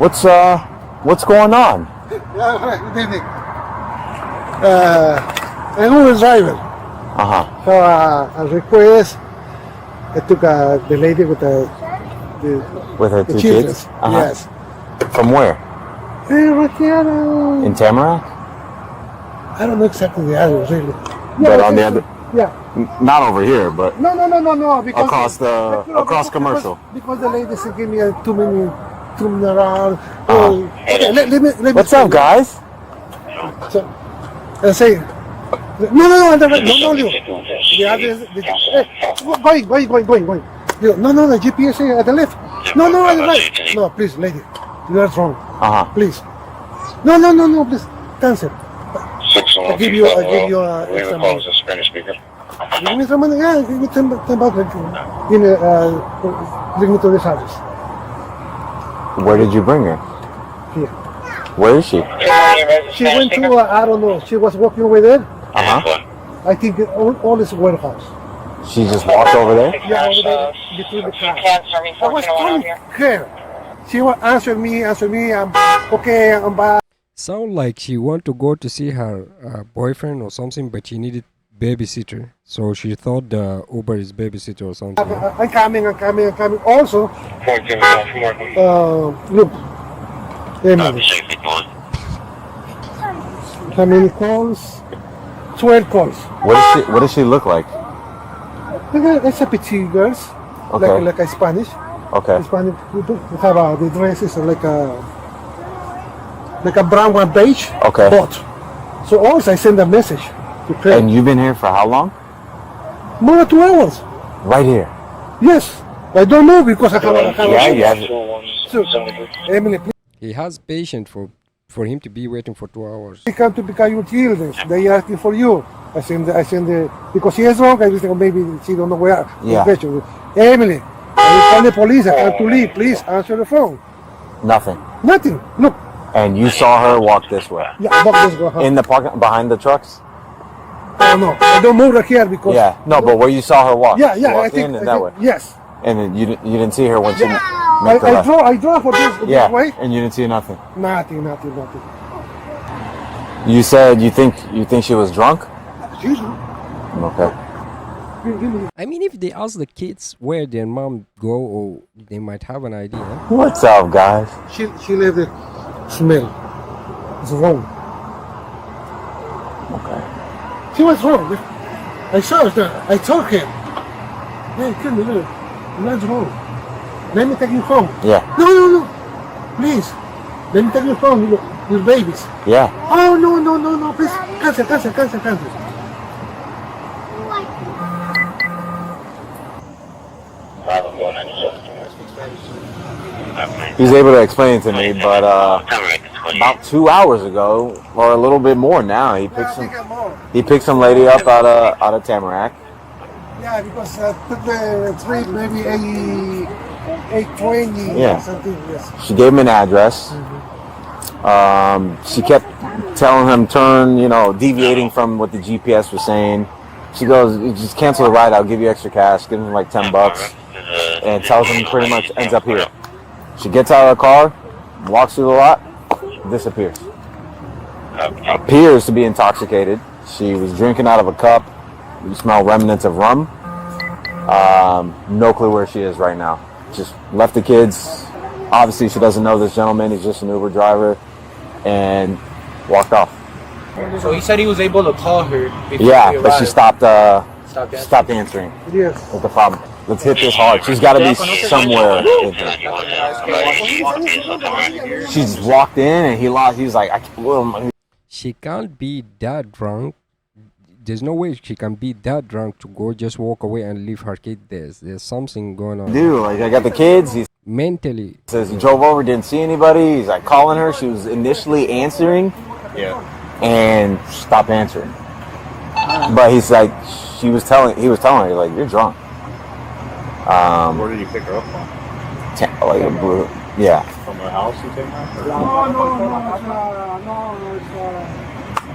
What's going on? Good evening. I'm Uber driver. So a request. I took the lady with her two children. kids? Yes. From where? Right here, In Tamarack? I don't know exactly the address really. But on the other, not over here, but No. Because across commercial. Because the lady said give me a 2 minute around. Hey, let me. What's up, guys? So, I say, no, the address, going. No, the GPS at the left. No, at the right. No, please, lady, you are wrong. Please. No, please, cancel. I'll give you extra money. Give me some money, give me 10 bucks. Bring me to this address. Where did you bring her? Here. Where is she? She went to, I don't know, she was walking over there. I think all is warehouse. She just walked over there? Yeah, over there, between the cars. I was calling her. She was answering me, I'm okay, I'm back. Sound like she want to go to see her boyfriend or something, but she needed babysitter. So she thought the Uber is babysitter or something. I'm coming. Also, look, how many calls? 12 calls. What does she look like? It's a petite girls, Okay. like a Spanish. Okay. Spanish people have the dresses like a brown one beige. Okay. But so also I send a message to Craig. And you've been here for how long? More than 2 hours. Right here. Yes. I don't know because I have Yeah. So, Emily, please. He has patience for him to be waiting for 2 hours. They come to pick up your children. They are asking for you. I send the because she is wrong. I just think maybe she don't know where. Yeah. Emily, I call the police. I have to leave. Please answer the phone. Nothing. Nothing. Look. And you saw her walk this way? Yeah, walk this way. In the parking, behind the trucks? Oh no, I don't move right here because. Yeah, no, but where you saw her walk? Yeah, walk I think that way. Yes. And then you didn't see her when she made the left. I draw for this way. And you didn't see nothing. Nothing. You said you think she was drunk? She's. Okay. I mean, if they ask the kids where their mom go, or they might have an idea. What's up, guys? She let it smell. It's wrong. Okay. She was wrong. I saw her. I told him. Hey, come here. That's wrong. Let me take you home. Yeah. No. Please. Let me take you home. Your babies. Yeah. Oh, no. Please. Cancel. He's able to explain it to me, but about 2 hours ago, or a little bit more now, he picked some lady up out of Tamarack. Yeah, because took the trip maybe 8:20 Yeah. or something. Yes. She gave him an address. She kept telling him deviating from what the GPS was saying. She goes, just cancel the ride, I'll give you extra cash, give him like 10 bucks, and tells him pretty much ends up here. She gets out of the car, walks through the lot, disappears. Appears to be intoxicated. She was drinking out of a cup. You smell remnants of rum. No clue where she is right now. Just left the kids. Obviously, she doesn't know this gentleman. He's just an Uber driver, and walked off. So he said he was able to call her. Yeah, but she stopped answering. Yes. That's the problem. Let's hit this hard. She's got to be somewhere in here. She's walked in, and he's like, She can't be that drunk. There's no way she can be that drunk to go just walk away and leave her kid there. There's something going on. Dude, like, I got the kids. He Mentally. says he drove over, didn't see anybody. He's like calling her. She was initially answering. Yeah. And stopped answering. But he's like, he was telling her, like, you're drunk. Where did you pick her up from? Like a blue. Yeah. From her house you take her? No,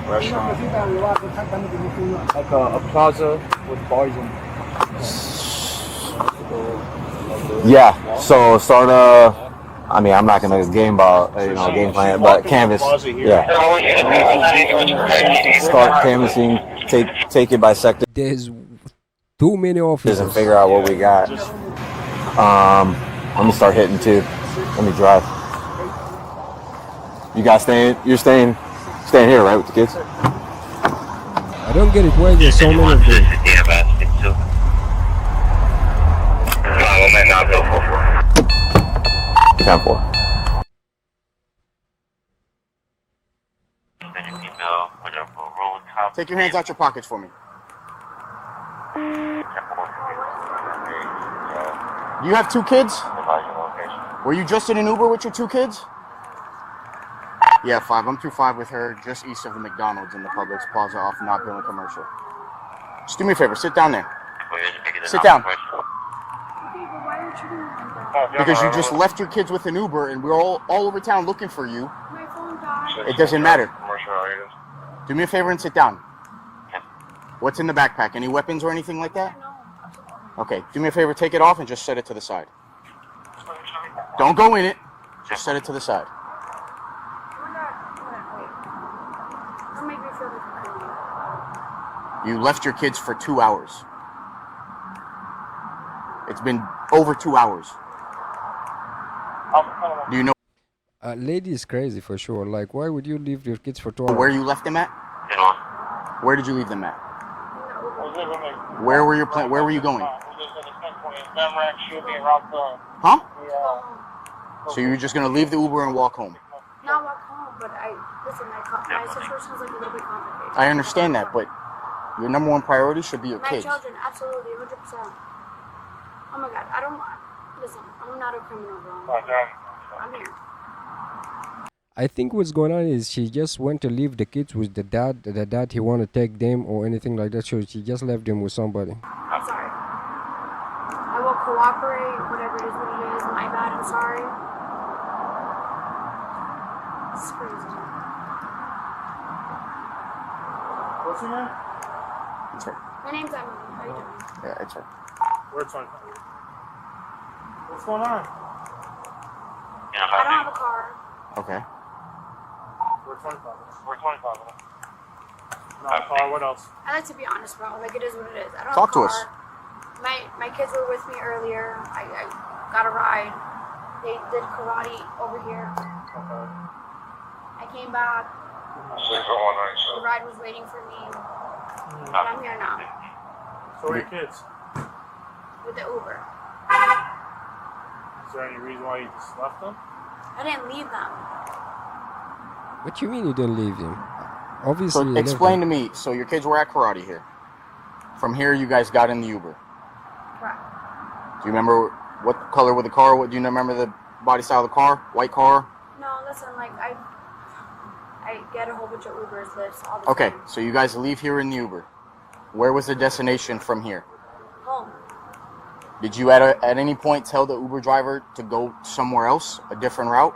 Restaurant? Like a plaza with bars in. Yeah. So start I mean, I'm not gonna game plan, but canvas. Yeah. Start canvassing. Take it by sector. There's too many officers. And figure out what we got. Let me start hitting too. Let me drive. You guys staying? You're staying here, right, with the kids? I don't get it. Why there's so many of them? 10-4. Take your hands out your pockets for me. You have 2 kids? Were you just in an Uber with your 2 kids? Yeah, 5. I'm 2-5 with her, just east of the McDonald's in the Publix Plaza off Not Billing Commercial. Just do me a favor, sit down there. Sit down. Because you just left your kids with an Uber and we're all over town looking for you. My phone died. It doesn't matter. Do me a favor and sit down. What's in the backpack? Any weapons or anything like that? Okay, do me a favor, take it off and just set it to the side. Don't go in it. Just set it to the side. Don't make me feel like a criminal. You left your kids for 2 hours. It's been over 2 hours. Do you know Lady is crazy for sure. Like, why would you leave your kids for 2 hours? where you left them at? Where did you leave them at? Where were you going? Huh? So you were just gonna leave the Uber and walk home? Not walk home, but my situation is like a little bit complicated. I understand that, but your number one priority should be your My kids. children, absolutely, 100%. Oh my God, listen, I'm not a criminal, bro. I'm here. I think what's going on is she just went to leave the kids with the dad. The dad, he want to take them or anything like that. So she just left them with somebody. I'm sorry. I will cooperate, whatever it is, what it is. My bad, I'm sorry. This is crazy. What's your name? It's her. My name's Emily. How you doing? Yeah, it's her. Where's on? What's going on? I don't have a car. Okay. We're 25. We're 25. Not a car. What else? I like to be honest, bro. Like, it is what it is. I don't Talk have a to car. us. My kids were with me earlier. I got a ride. They did karate over here. Okay. I came back. The ride was waiting for me. And I'm here now So where are your kids? with the Uber. Is there any reason why you just left them? I didn't leave them. What you mean you didn't leave them? Obviously. So you left explain them. to me. So your kids were at karate here. From here, you guys got in the Uber. Correct. Do you remember what color was the car? Do you remember the body style of the car? White car? No, listen, like, I get a whole bunch of Ubers, lifts, all the Okay, time. so you guys leave here in the Uber. Where was the destination from here? Home. Did you at any point tell the Uber driver to go somewhere else, a different route?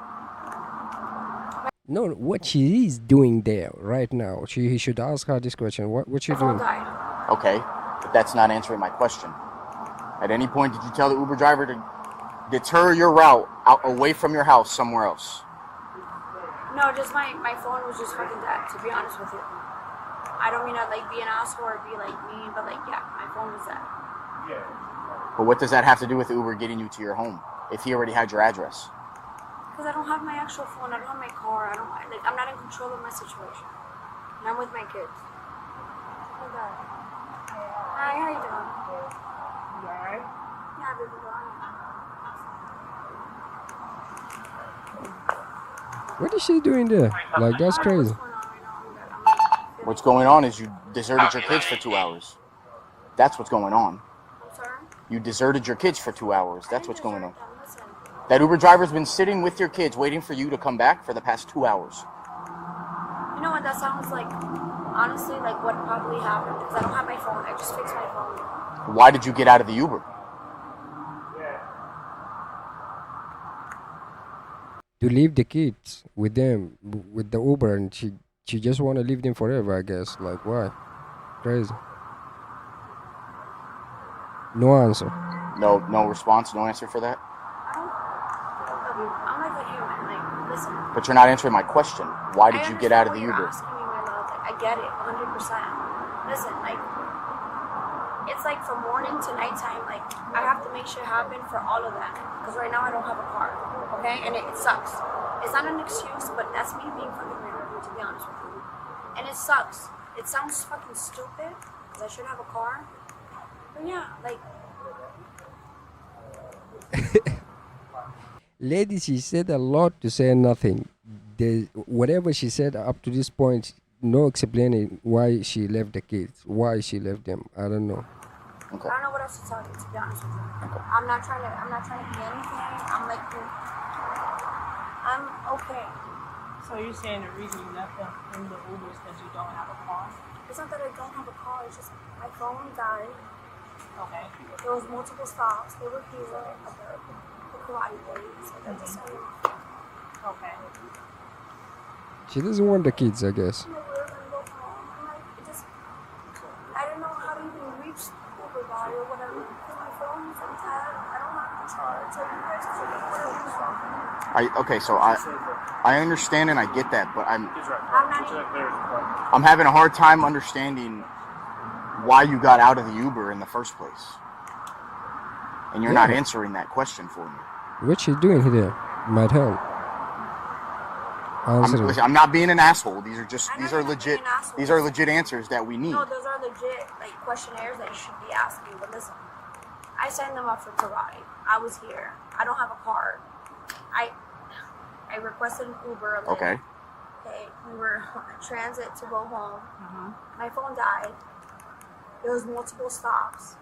No, what she is doing there right now. He should ask her this question. What she My phone doing? died. Okay, but that's not answering my question. At any point, did you tell the Uber driver to deter your route out away from your house somewhere else? No, just my phone was just fucking dead, to be honest with you. I don't mean to, like, be an asshole or be, like, mean, but, like, yeah, my phone was dead. But what does that have to do with Uber getting you to your home if he already had your address? Because I don't have my actual phone, I don't have my car, I'm not in control of my situation. And I'm with my kids. Oh, God. Hi, how you doing? You alright? Yeah, baby, go on. What is she doing there? Like, that's crazy. What's going on right now? I'm good. What's going on is you deserted your kids for 2 hours. That's what's going on. I'm sorry? You deserted your kids for 2 hours. That's what's going on. Listen, That Uber driver's been sitting with your kids waiting for you to come back for the past 2 hours. you know what that sounds like? Honestly, like what probably happened. Because I don't have my phone. I just fixed my phone. Why did you get out of the Uber? To leave the kids with them, with the Uber, and she just want to leave them forever, I guess. Like, why? Crazy. No answer. No response, no answer for that? I'm like But you're not answering my question. Why did you get out of the Uber? Uber? Asking me, my love. Like, I get it, 100%. Listen, like, it's like from morning to nighttime. Like, I have to make shit happen for all of them. Because right now I don't have a car. Okay, and it sucks. It's not an excuse, but that's me being fucking random, to be honest with you. And it sucks. It sounds fucking stupid because I should have a car. But yeah, like. Lady, she said a lot to say nothing. Whatever she said up to this point, no explaining why she left the kids, why she left them. I don't know. Okay. I don't know what else to tell you, to be honest with you. Okay. I'm not trying to be anything. I'm like, I'm okay. So you're saying the reason you left them in the Uber is because you don't have a car? It's not that I don't have a car. It's just my phone died. Okay. There was multiple stops. They were here at the karate place. So that's just Okay. She doesn't want the kids, I guess. I didn't know how to even reach Uber guy or whatever. Because my phone is on tab. I don't have the charge. So you guys can Okay, so I understand and I get that, but I'm not even. I'm having a hard time understanding why you got out of the Uber in the first place. And you're not answering that question for me. What she doing here? Might help. I'm not being an asshole. These are You're legit answers that we need. No, those are legit like questionnaires that you should be asking. But listen, I signed them up for karate. I was here. I don't have a car. I requested an Uber. Okay. Okay. We were transit to go home. My phone died. There was multiple stops.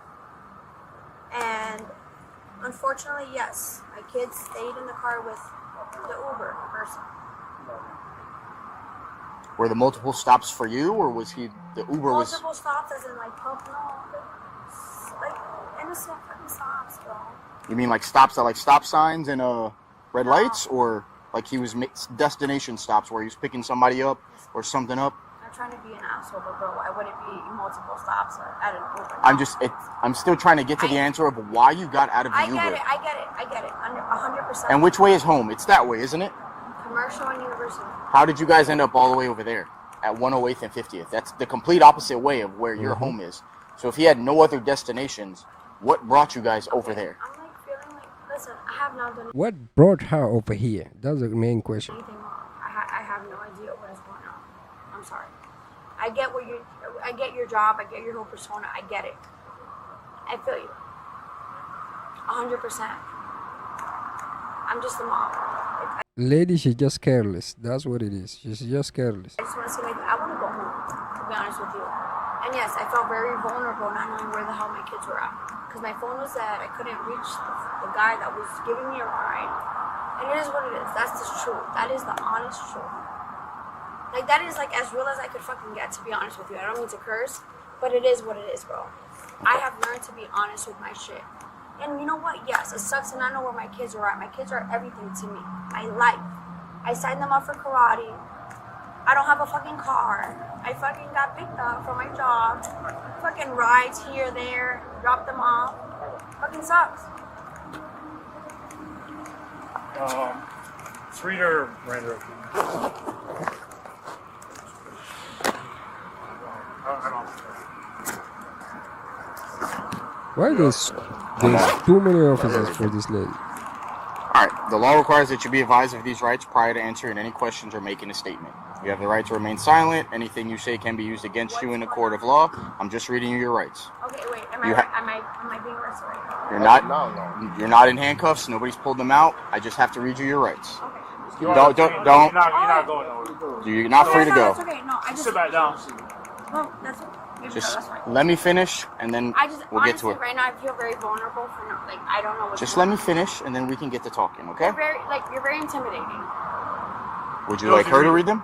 And unfortunately, yes, my kids stayed in the car with the Uber person. Were the multiple stops for you, or was the Uber was? Multiple stops as in like pump, like innocent fucking stops, bro. You mean like stops at like stop signs and red lights, or like he was destination stops where he was picking somebody up or something up? I'm trying to be an asshole, but bro, I wouldn't be multiple stops at an Uber. I'm still trying to get to the answer of why you got out of the Uber. I get it, 100%. And which way is home? It's that way, isn't it? Commercial and University. How did you guys end up all the way over there at 108th and 50th? That's the complete opposite way of where your home is. So if he had no other destinations, what brought you guys over there? I'm like feeling like, listen, I have not done What brought her over here? That's the main question. anything wrong. I have no idea what is going on. I'm sorry. I get your job. I get your whole persona. I get it. I feel you. 100%. I'm just a mom. Lady, she's just careless. That's what it is. She's just careless. I just want to see I want to go home, to be honest with you. And yes, I felt very vulnerable not knowing where the hell my kids were at. Because my phone was dead. I couldn't reach the guy that was giving me a ride. And it is what it is. That's the truth. That is the honest truth. Like, that is like as real as I could fucking get, to be honest with you. I don't mean to curse, but it is what it is, bro. I have learned to be honest with my shit. And you know what? Yes, it sucks to not know where my kids are at. My kids are everything to me. My life. I signed them up for karate. I don't have a fucking car. I fucking got picked up from my job. Fucking rides here, there. Drop them off. Fucking sucks. It's Reader Miranda. I don't. Why there's too many officers for this lady? All right. The law requires that you be advised of these rights prior to answering any questions or making a statement. You have the right to remain silent. Anything you say can be used against you in a court of law. I'm just reading you your rights. Okay, wait. Am I being arrested right now? You're not. No. You're not in handcuffs. Nobody's pulled them out. I just have to read you your rights. Okay. Don't. You're not going nowhere. You're not free to go. It's okay. No, I just Sit back down. No, that's it. Just that's fine. let me finish, and then we'll get to it. Right now, I feel very vulnerable for I don't know what. Just let me finish, and then we can get to talking, okay? You're very intimidating. Would you like her to read them?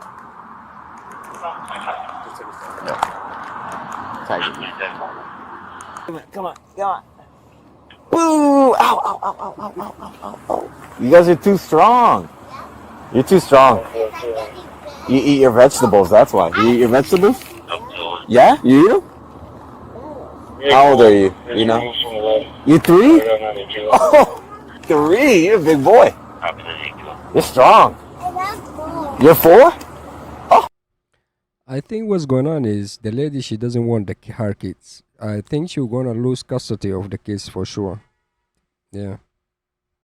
No. Come on. Boo! Ow, ow, ow, ow, ow, ow, ow, ow. You guys are too strong. You're too strong. You eat your vegetables, that's why. You eat your vegetables? Yeah? You eat them? How old are you? You know? You 3? Oh, 3? You're a big boy. You're strong. You're 4? I think what's going on is the lady, she doesn't want her kids. I think she's gonna lose custody of the kids for sure. Yeah.